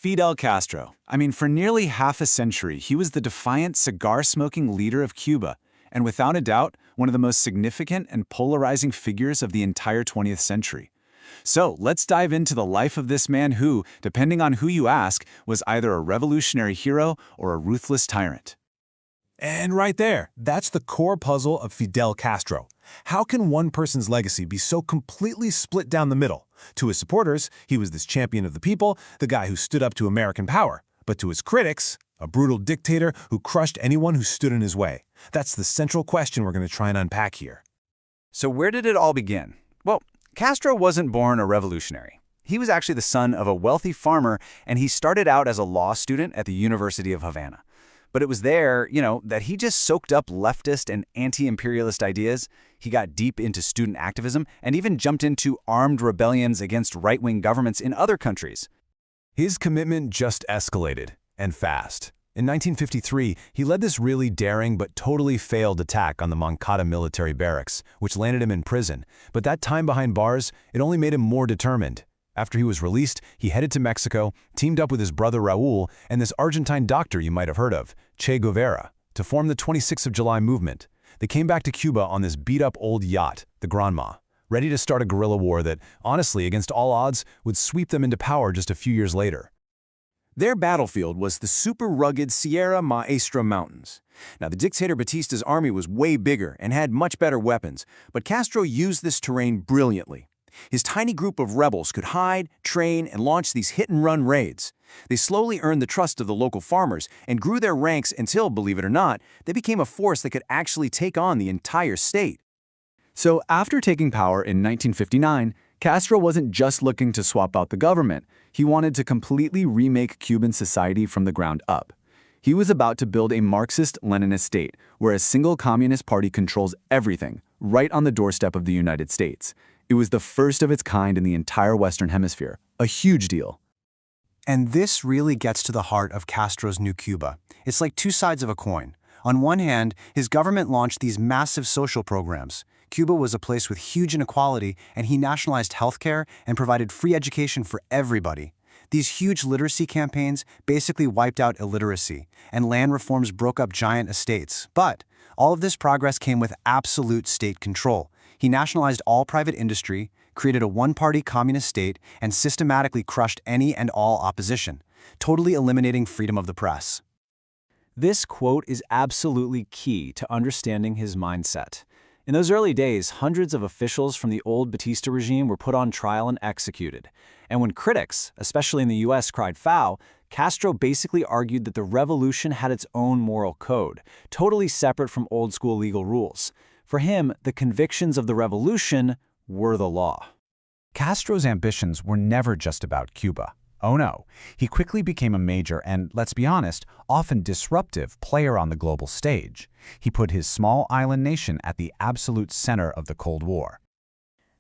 Fidel Castro. I mean, for nearly half a century, he was the defiant, cigar-smoking leader of Cuba, and without a doubt, one of the most significant and polarizing figures of the entire 20th century. So, let's dive into the life of this man who, depending on who you ask, was either a revolutionary hero or a ruthless tyrant. And right there, that's the core puzzle of Fidel Castro. How can one person's legacy be so completely split down the middle? To his supporters, he was this champion of the people, the guy who stood up to American power. But to his critics, a brutal dictator who crushed anyone who stood in his way. That's the central question we're going to try and unpack here. So where did it all begin? Well, Castro wasn't born a revolutionary. He was actually the son of a wealthy farmer, and he started out as a law student at the University of Havana. But it was there, that he just soaked up leftist and anti-imperialist ideas. He got deep into student activism and even jumped into armed rebellions against right-wing governments in other countries. His commitment just escalated, and fast. In 1953, he led this really daring but totally failed attack on the Moncada military barracks, which landed him in prison. But that time behind bars, it only made him more determined. After he was released, he headed to Mexico, teamed up with his brother Raul and this Argentine doctor you might have heard of, Che Guevara, to form the 26th of July movement. They came back to Cuba on this beat-up old yacht, the Granma, ready to start a guerrilla war that, honestly, against all odds, would sweep them into power just a few years later. Their battlefield was the super rugged Sierra Maestra Mountains. Now, the dictator Batista's army was way bigger and had much better weapons, but Castro used this terrain brilliantly. His tiny group of rebels could hide, train, and launch these hit-and-run raids. They slowly earned the trust of the local farmers and grew their ranks until, believe it or not, they became a force that could actually take on the entire state. So after taking power in 1959, Castro wasn't just looking to swap out the government. He wanted to completely remake Cuban society from the ground up. He was about to build a Marxist-Leninist state where a single communist party controls everything, right on the doorstep of the United States. It was the first of its kind in the entire Western Hemisphere, a huge deal. And this really gets to the heart of Castro's new Cuba. It's like two sides of a coin. On one hand, his government launched these massive social programs. Cuba was a place with huge inequality, and he nationalized healthcare and provided free education for everybody. These huge literacy campaigns basically wiped out illiteracy, and land reforms broke up giant estates. But all of this progress came with absolute state control. He nationalized all private industry, created a one-party communist state, and systematically crushed any and all opposition, totally eliminating freedom of the press. This quote is absolutely key to understanding his mindset. In those early days, hundreds of officials from the old Batista regime were put on trial and executed. And when critics, especially in the US, cried foul, Castro basically argued that the revolution had its own moral code, totally separate from old-school legal rules. For him, the convictions of the revolution were the law. Castro's ambitions were never just about Cuba. Oh no, he quickly became a major and, let's be honest, often disruptive player on the global stage. He put his small island nation at the absolute center of the Cold War.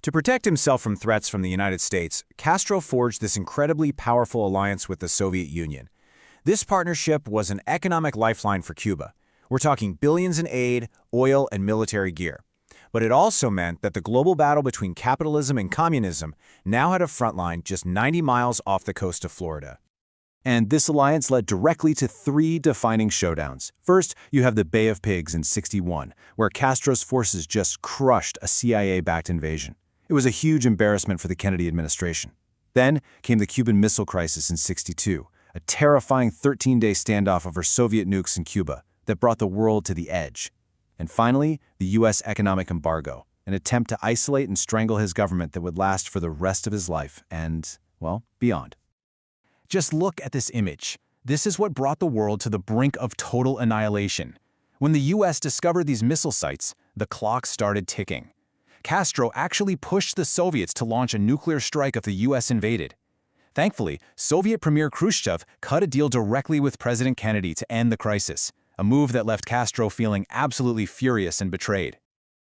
To protect himself from threats from the United States, Castro forged this incredibly powerful alliance with the Soviet Union. This partnership was an economic lifeline for Cuba. We're talking billions in aid, oil, and military gear. But it also meant that the global battle between capitalism and communism now had a front line just 90 miles off the coast of Florida. And this alliance led directly to three defining showdowns. First, you have the Bay of Pigs in '61, where Castro's forces just crushed a CIA-backed invasion. It was a huge embarrassment for the Kennedy administration. Then came the Cuban Missile Crisis in '62, a terrifying 13-day standoff over Soviet nukes in Cuba that brought the world to the edge. And finally, the U.S. economic embargo, an attempt to isolate and strangle his government that would last for the rest of his life and, well, beyond. Just look at this image. This is what brought the world to the brink of total annihilation. When the U.S. discovered these missile sites, the clock started ticking. Castro actually pushed the Soviets to launch a nuclear strike if the U.S. invaded. Thankfully, Soviet Premier Khrushchev cut a deal directly with President Kennedy to end the crisis, a move that left Castro feeling absolutely furious and betrayed.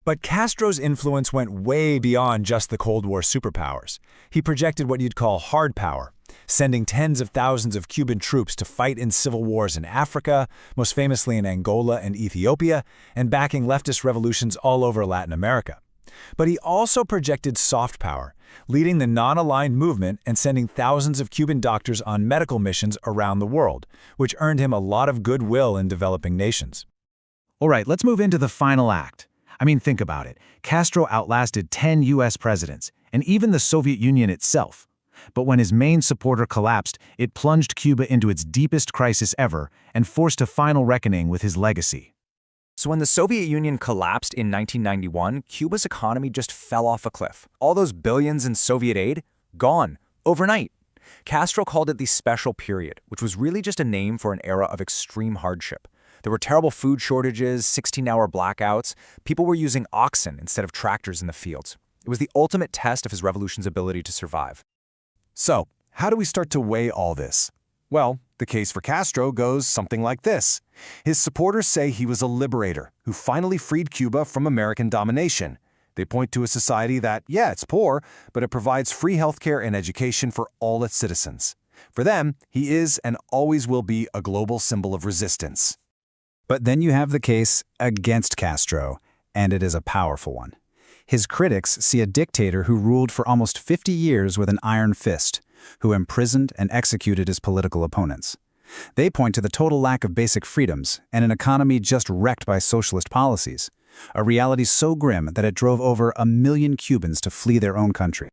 But Castro's influence went way beyond just the Cold War superpowers. He projected what you'd call hard power, sending tens of thousands of Cuban troops to fight in civil wars in Africa, most famously in Angola and Ethiopia, and backing leftist revolutions all over Latin America. But he also projected soft power, leading the non-aligned movement and sending thousands of Cuban doctors on medical missions around the world, which earned him a lot of goodwill in developing nations. All right, let's move into the final act. I mean, think about it. Castro outlasted 10 U.S. presidents, and even the Soviet Union itself. But when his main supporter collapsed, it plunged Cuba into its deepest crisis ever and forced a final reckoning with his legacy. So when the Soviet Union collapsed in 1991, Cuba's economy just fell off a cliff. All those billions in Soviet aid, gone, overnight. Castro called it the Special Period, which was really just a name for an era of extreme hardship. There were terrible food shortages, 16-hour blackouts. People were using oxen instead of tractors in the fields. It was the ultimate test of his revolution's ability to survive. So, how do we start to weigh all this? Well, the case for Castro goes something like this. His supporters say he was a liberator who finally freed Cuba from American domination. They point to a society that, yeah, it's poor, but it provides free healthcare and education for all its citizens. For them, he is and always will be a global symbol of resistance. But then you have the case against Castro, and it is a powerful one. His critics see a dictator who ruled for almost 50 years with an iron fist, who imprisoned and executed his political opponents. They point to the total lack of basic freedoms and an economy just wrecked by socialist policies, a reality so grim that it drove over 1 million Cubans to flee their own country.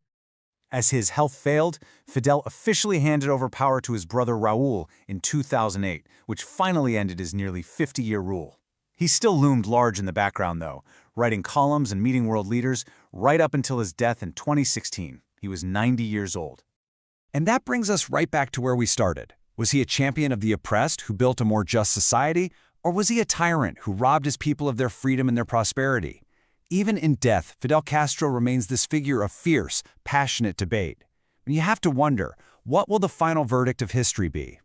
As his health failed, Fidel officially handed over power to his brother Raúl in 2008, which finally ended his nearly 50-year rule. He still loomed large in the background, though, writing columns and meeting world leaders right up until his death in 2016. He was 90 years old. And that brings us right back to where we started. Was he a champion of the oppressed who built a more just society, or was he a tyrant who robbed his people of their freedom and their prosperity? Even in death, Fidel Castro remains this figure of fierce, passionate debate. And you have to wonder, what will the final verdict of history be?